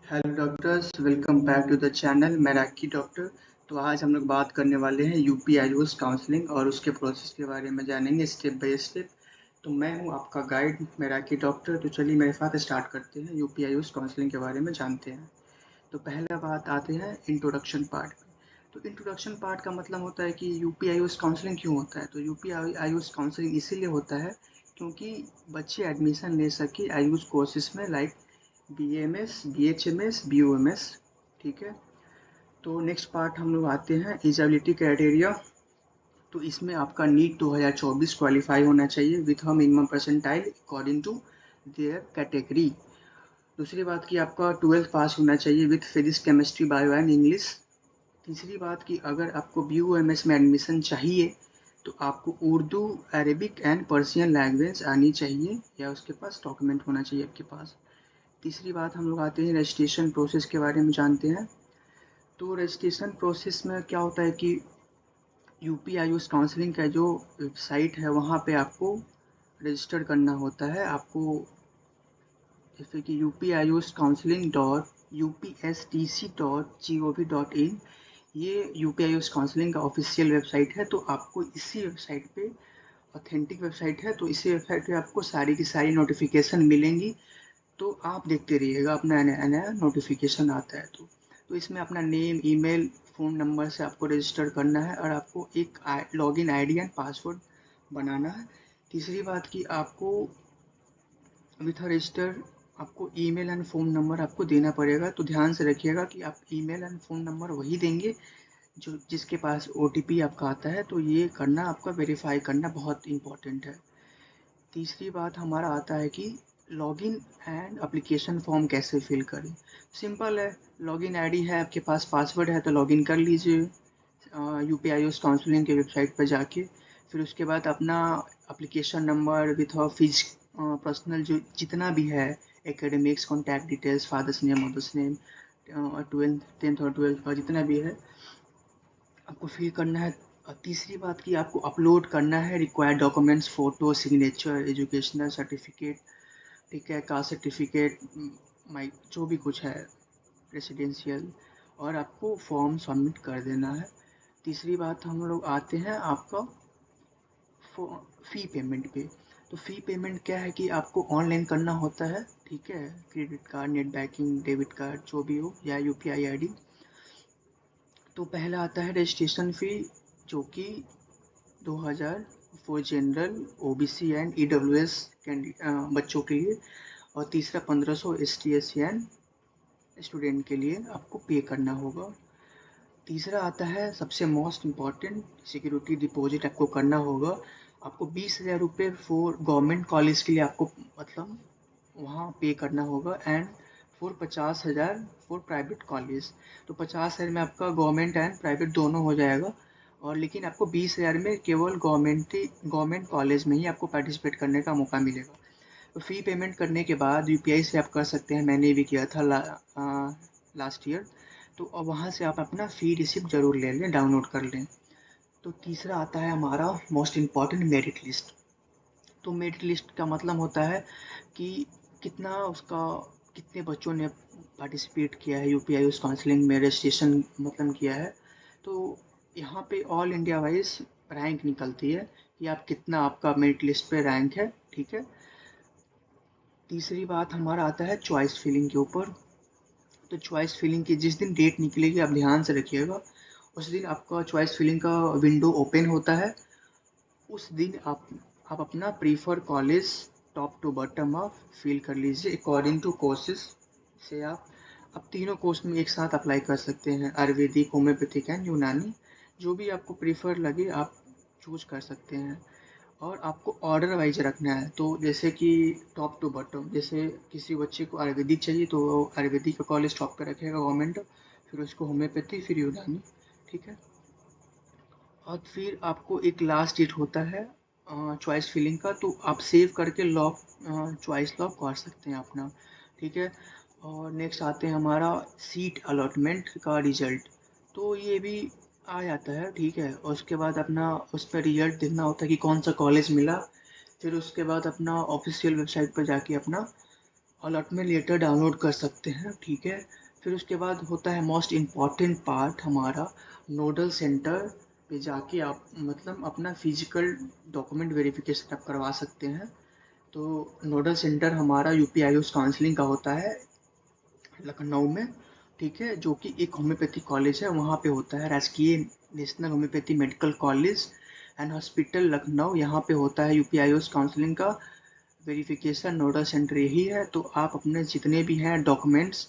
Hello doctors, welcome back to the channel Meraki doctor. तो आज हम लोग बात करने वाले हैं यूपी आयुष काउंसलिंग और उसके प्रोसेस के बारे में जानेंगे स्टेप बाय स्टेप। तो मैं हूं आपका गाइड मैराकी डॉक्टर। तो चलिए मेरे साथ स्टार्ट करते हैं, यूपी आयुष काउंसलिंग के बारे में जानते हैं। तो पहला बात आते हैं इंट्रोडक्शन पार्ट में। तो इंट्रोडक्शन पार्ट का मतलब होता है कि यूपी आयुष काउंसलिंग क्यों होता है। तो यूपी आयुष काउंसलिंग इसीलिए होता है क्योंकि बच्चे एडमिशन ले सके आयुष कोर्सेज में, लाइक BAMS, BHMS, BOMS। ठीक है। तो नेक्स्ट पार्ट हम लोग आते हैं एलिजिबिलिटी क्राइटेरिया। तो इसमें आपका नीट 2024 क्वालिफाई होना चाहिए with a minimum percentile according to their category. दूसरी बात की आपका 12th पास होना चाहिए with physics, chemistry, bio and English. तीसरी बात की अगर आपको BOMS में एडमिशन चाहिए तो आपको Urdu, Arabic and Persian language आनी चाहिए या उसके पास डॉक्यूमेंट होना चाहिए आपके पास। तीसरी बात हम लोग आते हैं रजिस्ट्रेशन प्रोसेस के बारे में जानते हैं। तो रजिस्ट्रेशन प्रोसेस में क्या होता है कि यूपी आयुष काउंसलिंग का जो वेबसाइट है वहाँ पे आपको रजिस्टर करना होता है। आपको जैसे कि UPIUScounseling.UPSTC.gov.in, ये यूपी आयुष काउंसलिंग का ऑफिशियल वेबसाइट है। तो आपको इसी वेबसाइट पे, ऑथेंटिक वेबसाइट है, तो इसी वेबसाइट पे आपको सारी की सारी नोटिफिकेशन मिलेंगी। तो आप देखते रहिएगा, अपना नया नया नोटिफिकेशन आता है। तो इसमें अपना नेम, ईमेल, फ़ोन नंबर से आपको रजिस्टर करना है और आपको एक लॉगिन आईडी एंड पासवर्ड बनाना है। तीसरी बात कि आपको विथ रजिस्टर आपको ईमेल एंड फ़ोन नंबर आपको देना पड़ेगा। तो ध्यान से रखिएगा कि आप ईमेल एंड फ़ोन नंबर वही देंगे जो जिसके पास OTP आपका आता है। तो ये करना, आपका वेरीफाई करना बहुत इम्पॉर्टेंट है। तीसरी बात हमारा आता है कि लॉगिन एंड एप्लीकेशन फॉर्म कैसे फिल करें। सिंपल है, लॉगिन आईडी है आपके पास, पासवर्ड है, तो लॉगिन कर लीजिए यूपी आयुष काउंसलिंग के वेबसाइट पर जाके। फिर उसके बाद अपना application number with fees, personal जो जितना भी है, academics, contact details, father's name, mother's name, 10th और 12th का जितना भी है आपको फिल करना है। तीसरी बात की आपको अपलोड करना है required documents, photo, signature, educational certificate, ठीक है, कास्ट सर्टिफिकेट, माई जो भी कुछ है, रेसिडेंशियल, और आपको फॉर्म सबमिट कर देना है। तीसरी बात हम लोग आते हैं आपका फ़ी पेमेंट पे। तो फ़ी पेमेंट क्या है कि आपको ऑनलाइन करना होता है, ठीक है, credit card, net banking, debit card, जो भी हो, या UPI ID। तो पहला आता है रजिस्ट्रेशन फ़ी, जो कि 2000 for general, OBC and EWS बच्चों के लिए, और तीसरा 1500 ST SC एंड स्टूडेंट के लिए आपको पे करना होगा। तीसरा आता है सबसे मोस्ट इम्पॉर्टेंट, सिक्योरिटी डिपॉजिट आपको करना होगा। आपको 20,000 रुपये फॉर गवर्नमेंट कॉलेज के लिए आपको मतलब वहाँ पे करना होगा, and for 50,000 for private college. तो 50,000 में आपका गवर्नमेंट एंड प्राइवेट दोनों हो जाएगा, और लेकिन आपको 20,000 में केवल गवर्नमेंट कॉलेज में ही आपको पार्टिसिपेट करने का मौका मिलेगा। तो फ़ी पेमेंट करने के बाद UPI से आप कर सकते हैं, मैंने भी किया था लास्ट ईयर। तो अब वहाँ से आप अपना फ़ी रिसिप्ट ज़रूर ले लें, डाउनलोड कर लें। तो तीसरा आता है हमारा मोस्ट इम्पॉर्टेंट, मेरिट लिस्ट। तो मेरिट लिस्ट का मतलब होता है कि कितना उसका कितने बच्चों ने पार्टिसिपेट किया है UPI उस काउंसलिंग में, रजिस्ट्रेशन मतलब किया है। तो यहाँ पे ऑल इंडिया वाइज रैंक निकलती है कि आप कितना, आपका मेरिट लिस्ट पे रैंक है, ठीक है। तीसरी बात हमारा आता है चॉइस फिलिंग के ऊपर। तो चॉइस फिलिंग की जिस दिन डेट निकलेगी आप ध्यान से रखिएगा, उस दिन आपका चॉइस फिलिंग का विंडो ओपन होता है। उस दिन आप अपना prefer college top to bottom आप फिल कर लीजिए अकॉर्डिंग टू कोर्सेज से। आप तीनों कोर्स में एक साथ अप्लाई कर सकते हैं, आयुर्वेदिक, होम्योपैथिक एंड यूनानी, जो भी आपको प्रीफर लगे आप चूज कर सकते हैं। और आपको ऑर्डर वाइज रखना है। तो जैसे कि टॉप टू बॉटम, जैसे किसी बच्चे को आयुर्वेदिक चाहिए तो आयुर्वेदिक का कॉलेज टॉप पे रखेगा गवर्नमेंट, फिर उसको होम्योपैथी, फिर यूनानी, ठीक है। और फिर आपको एक लास्ट डेट होता है चॉइस फिलिंग का, तो आप सेव करके लॉक, चॉइस लॉक कर सकते हैं अपना, ठीक है। और नेक्स्ट आते हैं हमारा सीट अलॉटमेंट का रिजल्ट। तो ये भी आ जाता है, ठीक है। और उसके बाद अपना उस पर रिजल्ट देखना होता है कि कौन सा कॉलेज मिला। फिर उसके बाद अपना ऑफिशियल वेबसाइट पर जाके अपना अलॉटमेंट लेटर डाउनलोड कर सकते हैं, ठीक है। फिर उसके बाद होता है मोस्ट इम्पॉर्टेंट पार्ट हमारा, नोडल सेंटर पे जाके आप मतलब अपना फिजिकल डॉक्यूमेंट वेरिफिकेशन आप करवा सकते हैं। तो नोडल सेंटर हमारा यूपी आयुष काउंसलिंग का होता है लखनऊ में, ठीक है, जो कि एक होम्योपैथी कॉलेज है, वहाँ पे होता है राजकीय national homeopathy medical college and hospital Lucknow, यहाँ पे होता है यूपी आयुष काउंसलिंग का वेरिफिकेशन। नोडल सेंटर यही है। तो आप अपने जितने भी हैं डॉक्यूमेंट्स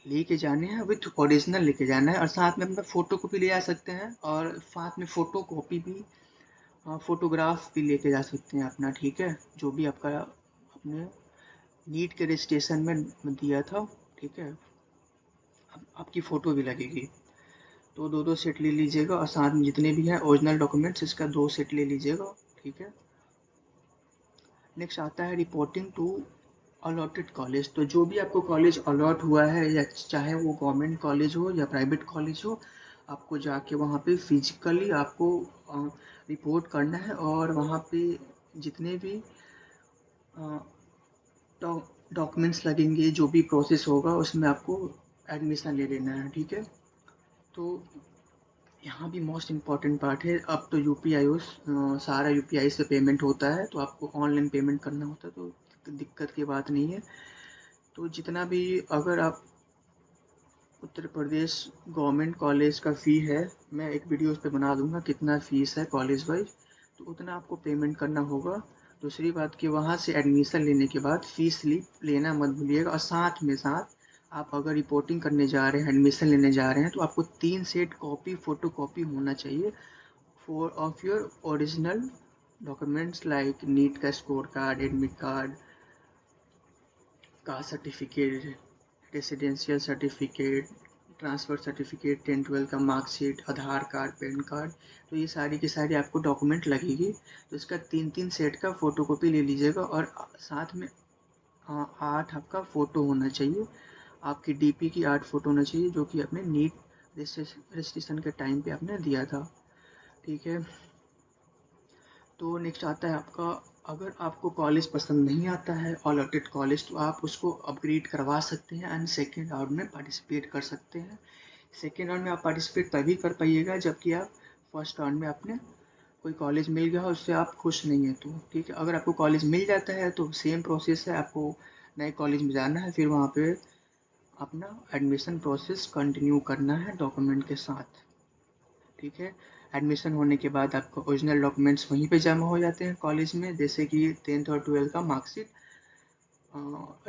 लेके जाने हैं विथ ओरिजिनल लेके जाना है, और साथ में अपना फ़ोटो कॉपी ले जा सकते हैं, और साथ में फ़ोटो कॉपी भी, फ़ोटोग्राफ भी लेके जा सकते हैं अपना, ठीक है, जो भी आपका अपने नीट के रजिस्ट्रेशन में दिया था, ठीक है, आपकी फ़ोटो भी लगेगी। तो दो दो सेट ले लीजिएगा, और साथ में जितने भी हैं ओरिजिनल डॉक्यूमेंट्स इसका 2 सेट ले लीजिएगा, ठीक है। नेक्स्ट आता है रिपोर्टिंग टू अलॉटेड कॉलेज। तो जो भी आपको कॉलेज अलॉट हुआ है, या चाहे वो गवर्नमेंट कॉलेज हो या प्राइवेट कॉलेज हो, आपको जाके वहाँ पे फिजिकली आपको रिपोर्ट करना है, और वहाँ पे जितने भी डॉक्यूमेंट्स लगेंगे, जो भी प्रोसेस होगा उसमें आपको एडमिशन ले लेना है, ठीक है। तो यहाँ भी मोस्ट इम्पॉर्टेंट पार्ट है, अब तो यूपीआई सारा यूपीआई से पेमेंट होता है, तो आपको ऑनलाइन पेमेंट करना होता है, तो दिक्कत की बात नहीं है। तो जितना भी, अगर आप उत्तर प्रदेश गवर्नमेंट कॉलेज का फ़ी है, मैं एक वीडियो उस पे बना दूंगा कितना फ़ीस है कॉलेज वाइज, तो उतना आपको पेमेंट करना होगा। दूसरी बात कि वहाँ से एडमिशन लेने के बाद फ़ीस स्लिप लेना मत भूलिएगा, और साथ में साथ आप अगर रिपोर्टिंग करने जा रहे हैं, एडमिशन लेने जा रहे हैं, तो आपको 3 सेट कॉपी फ़ोटो कॉपी होना चाहिए four of your original documents like NEET का score card, admit card, caste certificate, residential certificate, transfer certificate, 10-12 का marksheet, Aadhaar card, PAN card. तो ये सारी की सारी आपको डॉक्यूमेंट लगेगी। तो इसका 3-3 सेट का फ़ोटोकॉपी ले लीजिएगा, और साथ में 8 आपका फ़ोटो होना चाहिए, आपकी डीपी की 8 फ़ोटो होना चाहिए, जो कि आपने नीट रजिस्ट्रेशन के टाइम पे आपने दिया था, ठीक है। तो नेक्स्ट आता है आपका, अगर आपको कॉलेज पसंद नहीं आता है अलॉटेड कॉलेज, तो आप उसको अपग्रेड करवा सकते हैं एंड सेकेंड राउंड में पार्टिसिपेट कर सकते हैं। सेकेंड राउंड में आप पार्टिसिपेट तभी कर पाइएगा जबकि आप फर्स्ट राउंड में आपने कोई कॉलेज मिल गया हो, उससे आप खुश नहीं हैं तो, ठीक है। अगर आपको कॉलेज मिल जाता है तो सेम प्रोसेस है, आपको नए कॉलेज में जाना है, फिर वहाँ पे अपना एडमिशन प्रोसेस कंटिन्यू करना है डॉक्यूमेंट के साथ, ठीक है। एडमिशन होने के बाद आपका ओरिजिनल डॉक्यूमेंट्स वहीं पे जमा हो जाते हैं कॉलेज में, जैसे कि 10th और 12th का marksheet,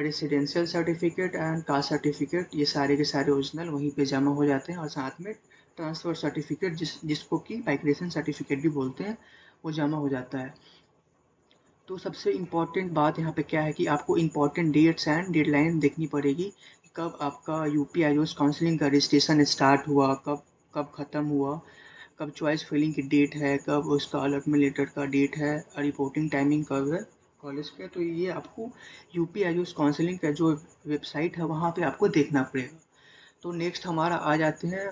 residential certificate and caste certificate, ये सारे के सारे ओरिजिनल वहीं पे जमा हो जाते हैं, और साथ में ट्रांसफ़र सर्टिफिकेट जिसको कि माइग्रेशन सर्टिफिकेट भी बोलते हैं, वो जमा हो जाता है। तो सबसे इम्पॉर्टेंट बात यहाँ पे क्या है कि आपको इम्पॉर्टेंट डेट्स एंड डेडलाइन देखनी पड़ेगी, कब आपका यूपी आयुष काउंसलिंग का रजिस्ट्रेशन स्टार्ट हुआ, कब कब ख़त्म हुआ, कब चॉइस फिलिंग की डेट है, कब उसका अलॉटमेंट लेटर का डेट है, और रिपोर्टिंग टाइमिंग कब है कॉलेज के। तो ये आपको यूपी आयुष काउंसलिंग का जो वेबसाइट है वहाँ पे आपको देखना पड़ेगा। तो नेक्स्ट हमारा आ जाते हैं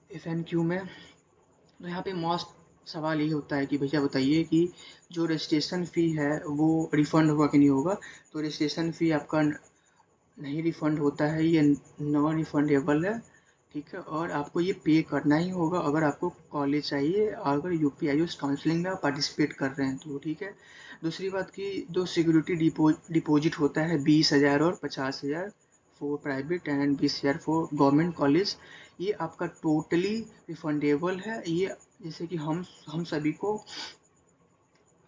FNQ में। तो यहाँ पे मोस्ट सवाल ये होता है कि भैया बताइए कि जो रजिस्ट्रेशन फ़ी है वो रिफ़ंड होगा कि नहीं होगा। तो रजिस्ट्रेशन फ़ी आपका नहीं रिफ़ंड होता है, ये नॉन रिफ़ंडेबल है, ठीक है, और आपको ये पे करना ही होगा अगर आपको कॉलेज चाहिए, अगर यूपी आयुष काउंसलिंग में पार्टिसिपेट कर रहे हैं तो, ठीक है। दूसरी बात कि जो सिक्योरिटी डिपॉजिट होता है 20,000 और 50,000 for private and 20,000 for government college, ये आपका टोटली रिफंडेबल है। ये जैसे कि हम सभी को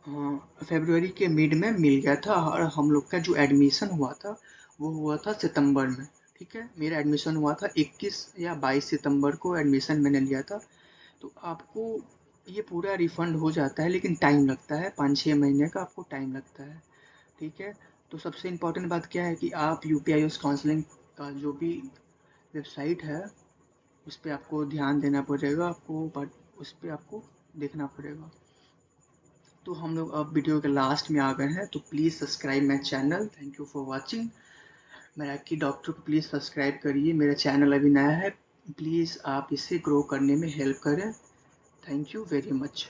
फरवरी के मिड में मिल गया था, और हम लोग का जो एडमिशन हुआ था वो हुआ था सितंबर में, ठीक है। मेरा एडमिशन हुआ था 21 या 22 सितंबर को एडमिशन मैंने लिया था। तो आपको ये पूरा रिफ़ंड हो जाता है, लेकिन टाइम लगता है, 5-6 महीने का आपको टाइम लगता है, ठीक है। तो सबसे इम्पोर्टेंट बात क्या है कि आप यूपीआई उस काउंसलिंग का जो भी वेबसाइट है उस पर आपको ध्यान देना पड़ेगा, आपको बट उस पर आपको देखना पड़ेगा। तो हम लोग अब वीडियो के लास्ट में आ गए हैं, तो please subscribe my channel. Thank you for watching. मेरा की डॉक्टर को प्लीज़ सब्सक्राइब करिए, मेरा चैनल अभी नया है, प्लीज़ आप इसे ग्रो करने में हेल्प करें। Thank you very much.